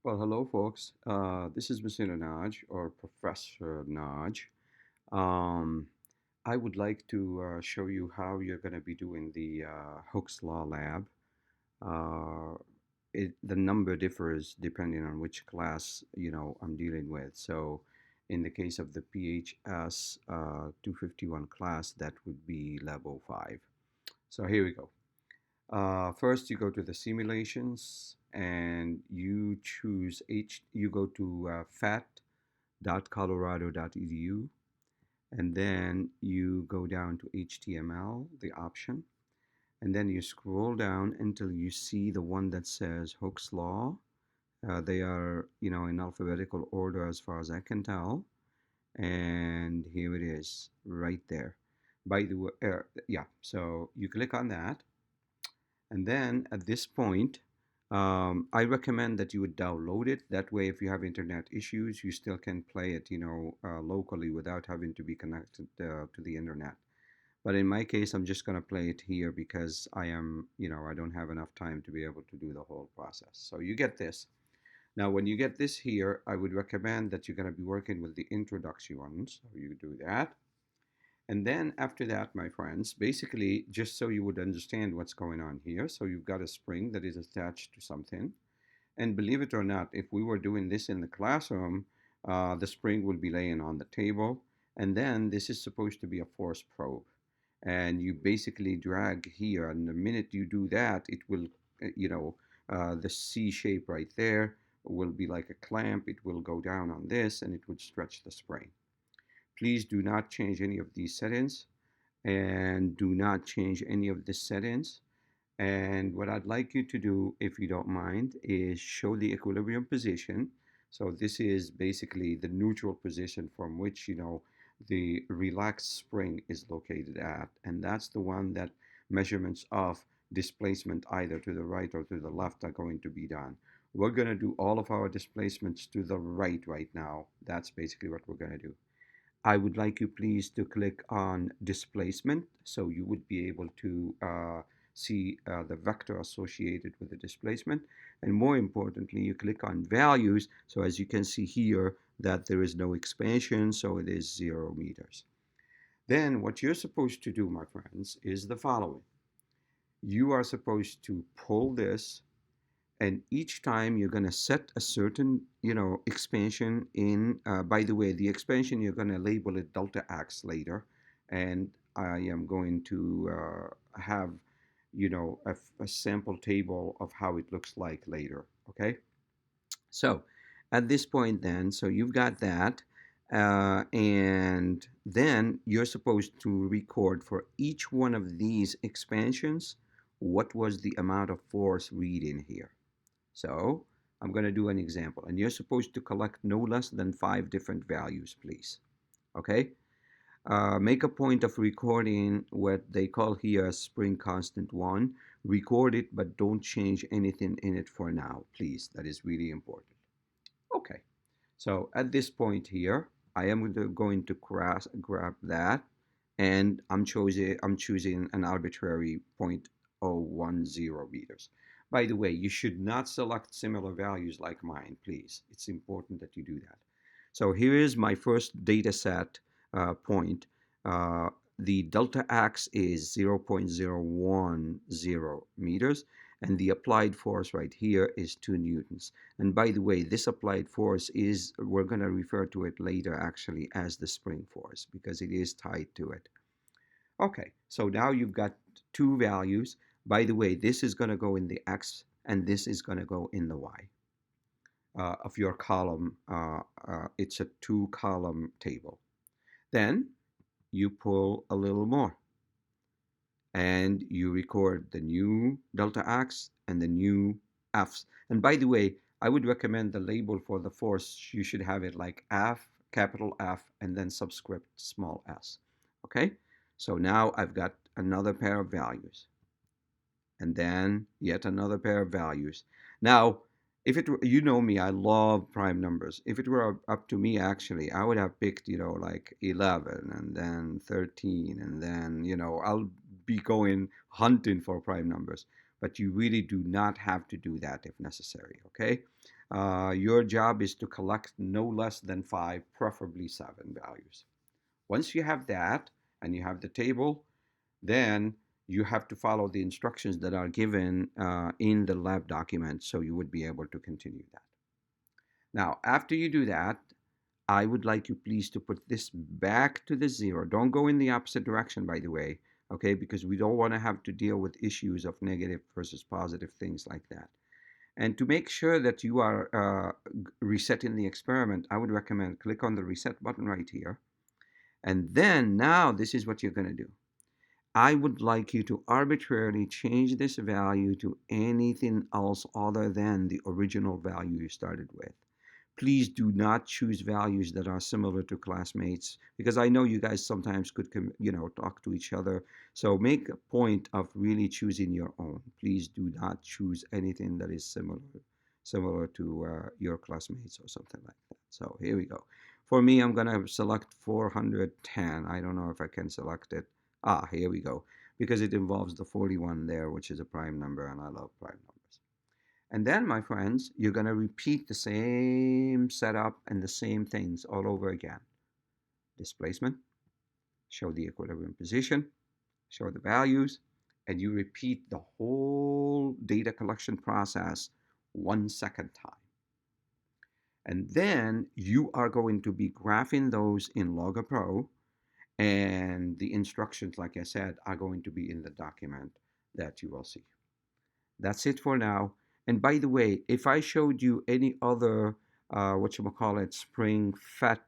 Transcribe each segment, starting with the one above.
Well, hello, folks. This is Mr. Nadj or Professor Nadj. Um, I would like to show you how you're going to be doing the Hooke's Law Lab. Uh, the number differs depending on which class I'm dealing with. So, in the case of the PHS 251 class, that would be level 5. So here we go. First, you go to the simulations and you choose you go to phet.colorado.edu, and then you go down to HTML, the option, and then you scroll down until you see the one that says Hooke's Law. They are, in alphabetical order as far as I can tell. And here it is, right there. By the way, yeah, so you click on that. And then at this point, I recommend that you would download it. That way, if you have internet issues, you still can play it, locally without having to be connected to the internet. But in my case, I'm just going to play it here because I don't have enough time to be able to do the whole process. So you get this. Now, when you get this here, I would recommend that you're going to be working with the introduction ones. So you do that. And then after that, my friends, basically, just so you would understand what's going on here. So you've got a spring that is attached to something. And believe it or not, if we were doing this in the classroom, the spring will be laying on the table. And then this is supposed to be a force probe. And you basically drag here. And the minute you do that, it will, the C shape right there will be like a clamp. It will go down on this and it would stretch the spring. Please do not change any of these settings and do not change any of the settings. And what I'd like you to do, if you don't mind, is show the equilibrium position. So this is basically the neutral position from which, the relaxed spring is located at. And that's the one that measurements of displacement either to the right or to the left are going to be done. We're going to do all of our displacements to the right now. That's basically what we're going to do. I would like you please to click on displacement so you would be able to see the vector associated with the displacement. And more importantly, you click on values. So as you can see here that there is no expansion, so it is 0 meters. Then what you're supposed to do, my friends, is the following. You are supposed to pull this, and each time you're going to set a certain expansion in. By the way, the expansion, you're going to label it delta x later, and I am going to have a sample table of how it looks like later. Okay, so at this point then, so you've got that, and then you're supposed to record for each one of these expansions what was the amount of force reading here. So I'm going to do an example, and you're supposed to collect no less than 5 different values, please. Okay? Make a point of recording what they call here spring constant 1. Record it, but don't change anything in it for now, please. That is really important. Okay. So at this point here, I am going to grab that, and I'm choosing an arbitrary 0.010 meters. By the way, you should not select similar values like mine, please. It's important that you do that. So here is my first data set point. Uh, the delta x is 0.010 meters, and the applied force right here is 2 newtons. And by the way, this applied force is, we're going to refer to it later actually as the spring force because it is tied to it. Okay, so now you've got 2 values. By the way, this is going to go in the x and this is going to go in the y of your column. It's a 2-column table. Then you pull a little more and you record the new delta x and the new f's. And by the way, I would recommend the label for the force, you should have it like F, capital F, and then subscript small s. Okay? So now I've got another pair of values. And then yet another pair of values. Now, if it were, you know me, I love prime numbers. If it were up to me, actually, I would have picked, like 11 and then 13, and then, I'll be going hunting for prime numbers. but you really do not have to do that if necessary, okay? Your job is to collect no less than five, preferably seven values. Once you have that and you have the table, then you have to follow the instructions that are given in the lab document so you would be able to continue that. Now, after you do that, I would like you please to put this back to the zero. Don't go in the opposite direction, by the way, okay? Because we don't want to have to deal with issues of negative versus positive things like that. And to make sure that you are resetting the experiment, I would recommend click on the reset button right here. And then now this is what you're going to do. I would like you to arbitrarily change this value to anything else other than the original value you started with. Please do not choose values that are similar to classmates because I know you guys sometimes could, talk to each other. So make a point of really choosing your own. Please do not choose anything that is similar to your classmates or something like that. So here we go. For me, I'm gonna select 410. I don't know if I can select it. Ah, here we go. Because it involves the 41 there, which is a prime number, and I love prime numbers. And then, my friends, you're going to repeat the same setup and the same things all over again. Displacement, show the equilibrium position, show the values, and you repeat the whole data collection process 1 second time. And then you are going to be graphing those in Logger Pro, and the instructions, like I said, are going to be in the document that you will see. That's it for now. And by the way, if I showed you any other, spring PhET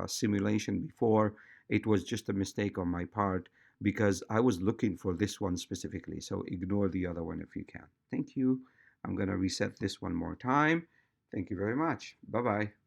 simulation before, it was just a mistake on my part because I was looking for this one specifically. So ignore the other one if you can. Thank you. I'm going to reset this one more time. Thank you very much. Bye bye.